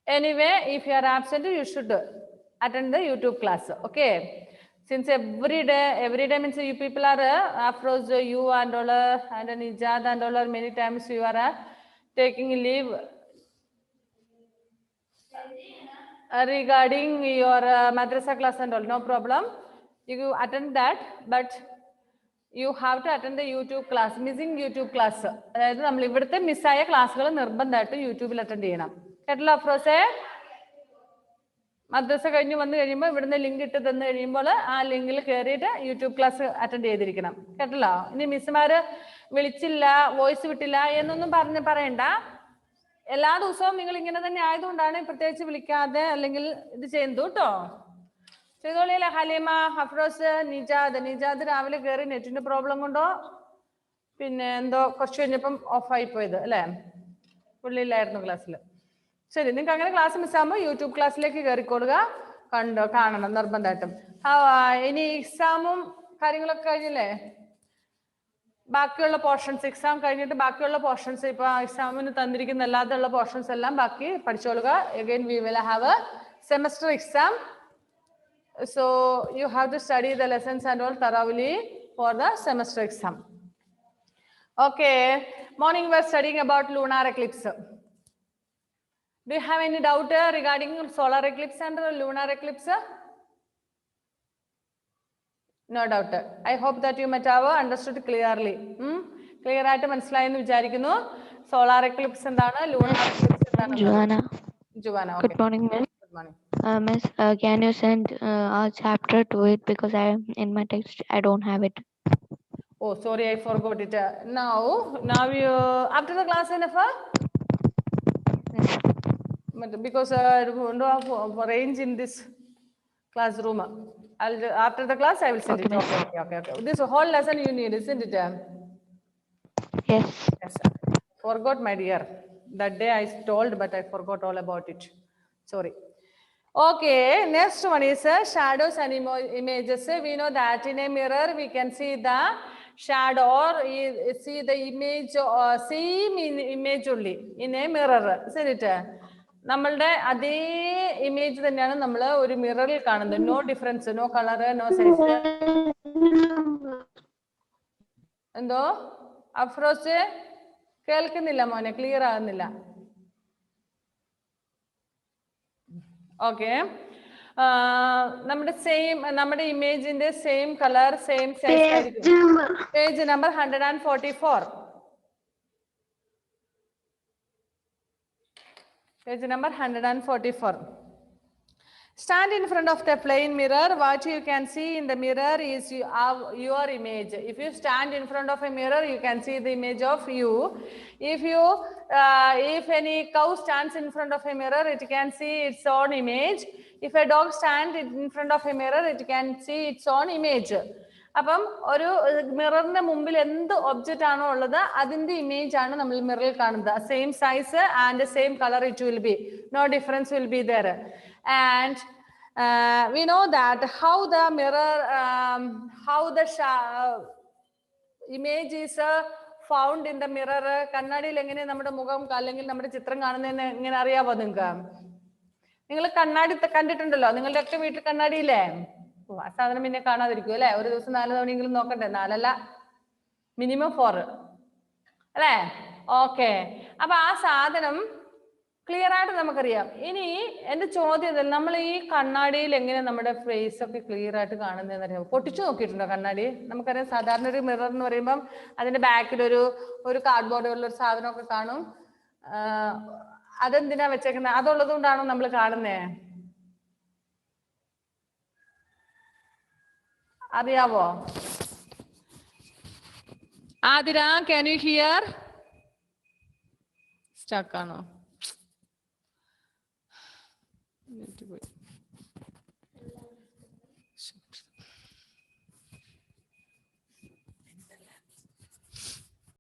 Anyway, if you are absent, you should attend the YouTube class. Okay. Since every day means you people are Afroz, you and all, and Nijad and all, many times you are taking leave regarding your madrasa class and all. No problem. You attend that, but you have to attend the YouTube class. Missing YouTube class. അതായത് നമ്മൾ ഇവിടുത്തെ മിസ്സായ ക്ലാസ്സുകൾ നിർബന്ധമായിട്ട് യൂട്യൂബിൽ attend ചെയ്യണം. കേട്ടല്ലോ അഫ്രോസേ? മദ്രസ കഴിഞ്ഞ് വന്നു കഴിയുമ്പോൾ ഇവിടുന്ന് ലിങ്ക് ഇട്ട് തന്നു കഴിയുമ്പോൾ ആ ലിങ്കിൽ കയറിയിട്ട് യൂട്യൂബ് ക്ലാസ് അറ്റൻഡ് ചെയ്തിരിക്കണം. കേട്ടല്ലോ? ഇനി മിസ്സുമാര് വിളിച്ചില്ല, വോയിസ് വിട്ടില്ല എന്നൊന്നും പറയണ്ട. എല്ലാ ദിവസവും നിങ്ങൾ ഇങ്ങനെ തന്നെ ആയതുകൊണ്ടാണ് പ്രത്യേകിച്ച് വിളിക്കാതെ അല്ലെങ്കിൽ ഇത് ചെയ്യുന്നത് കേട്ടോ. ചെയ്തോളിയല്ലേ ഹലീമ, അഫ്രോസ്, നിജാദ് രാവിലെ കയറി നെറ്റിന്റെ പ്രോബ്ലം കൊണ്ടോ പിന്നെ എന്തോ കുറച്ച് കഴിഞ്ഞപ്പം ഓഫായി പോയത് അല്ലേ? പുള്ളിയില്ലായിരുന്നു ക്ലാസ്സിൽ. ശരി, നിങ്ങൾക്ക് അങ്ങനെ ക്ലാസ് മിസ്സാകുമ്പോൾ യൂട്യൂബ് ക്ലാസ്സിലേക്ക് കയറിക്കൊള്ളുക, കാണണം നിർബന്ധമായിട്ടും. ഇനി എക്സാമും കാര്യങ്ങളൊക്കെ കഴിഞ്ഞില്ലേ? ബാക്കിയുള്ള പോർഷൻസ്, എക്സാം കഴിഞ്ഞിട്ട് ബാക്കിയുള്ള പോർഷൻസ്, ഇപ്പൊ എക്സാമിന് തന്നിരിക്കുന്ന അല്ലാതെയുള്ള പോർഷൻസ് എല്ലാം ബാക്കി പഠിച്ചോളുക. Again we will have a semester exam. So you have to study the lessons and all thoroughly for the semester exam. Okay, morning we are studying about lunar eclipse. Do you have any doubt regarding solar eclipse and lunar eclipse? No doubt. I hope that you might have understood clearly. Clear ആയിട്ട് മനസ്സിലായെന്ന് വിചാരിക്കുന്നു. Solar eclipse എന്താണ്, lunar eclipse എന്താണ്? Juwana. Good morning, Miss. Good morning. Miss, can you send our chapter to it, because in my text I don't have it. Oh, sorry, I forgot it. Now you after the class enough? Because no range in this classroom. After the class I will send it. Okay. This whole lesson you need, isn't it? Yes. Yes. Forgot, my dear. That day I told, but I forgot all about it. Sorry. Okay, next one is shadows and images. We know that in a mirror we can see the shadow or see the image or same image only in a mirror. See it? നമ്മളുടെ അതേ image തന്നെയാണ് നമ്മൾ ഒരു മിററിൽ കാണുന്നത്. No difference, no colour, no size. എന്തോ അഫ്രോസ് കേൾക്കുന്നില്ല മോനെ, ക്ലിയർ ആകുന്നില്ല. ഓക്കെ, നമ്മുടെ ഇമേജിന്റെ സെയിം കളർ, സെയിം സൈസ് ആയിരിക്കും. Page number 144. Page number 144. Stand in front of the plain mirror. What you can see in the mirror is your image. If you stand in front of a mirror, you can see the image of you. If any cow stands in front of a mirror, it can see its own image. If a dog stands in front of a mirror, it can see its own image. അപ്പം ഒരു മിററിന്റെ മുമ്പിൽ എന്ത് object ആണോ ഉള്ളത് അതിന്റെ image ആണ് നമ്മൾ മിററിൽ കാണുന്നത്. Same size and same colour it will be, no difference will be there. And we know that how the mirror, how the image is found in the mirror. കണ്ണാടിയിൽ എങ്ങനെ നമ്മുടെ മുഖം അല്ലെങ്കിൽ നമ്മുടെ ചിത്രം കാണുന്നതെന്ന് എങ്ങനെ അറിയാവോ നിങ്ങൾക്ക്? നിങ്ങൾ കണ്ണാടി കണ്ടിട്ടുണ്ടല്ലോ, നിങ്ങളുടെ ഒക്കെ വീട്ടിൽ കണ്ണാടിയില്ലേ? ആ സാധനം പിന്നെ കാണാതിരിക്കും അല്ലെ? ഒരു ദിവസം 4 തവണയെങ്കിലും നോക്കണ്ടേ? 4 അല്ല, മിനിമം 4 അല്ലേ? ഓക്കെ, അപ്പൊ ആ സാധനം ക്ലിയർ ആയിട്ട് നമുക്കറിയാം. ഇനി എന്റെ ചോദ്യം, നമ്മൾ ഈ കണ്ണാടിയിൽ എങ്ങനെ നമ്മുടെ ഫേസ് ഒക്കെ ക്ലിയർ ആയിട്ട് കാണുന്നതെന്ന് അറിയാം? പൊട്ടിച്ചു നോക്കിയിട്ടുണ്ടോ കണ്ണാടി? നമുക്കറിയാം സാധാരണ ഒരു മിറർ എന്ന് പറയുമ്പം അതിന്റെ ബാക്കിൽ ഒരു കാർഡ്ബോർഡ് പോലുള്ള ഒരു സാധനമൊക്കെ കാണും. അതെന്തിനാ വെച്ചേക്കുന്നത്? അതുള്ളത് കൊണ്ടാണോ നമ്മൾ കാണുന്നേ? അറിയാവോ? Athira, can you here? Stuck ആണോ?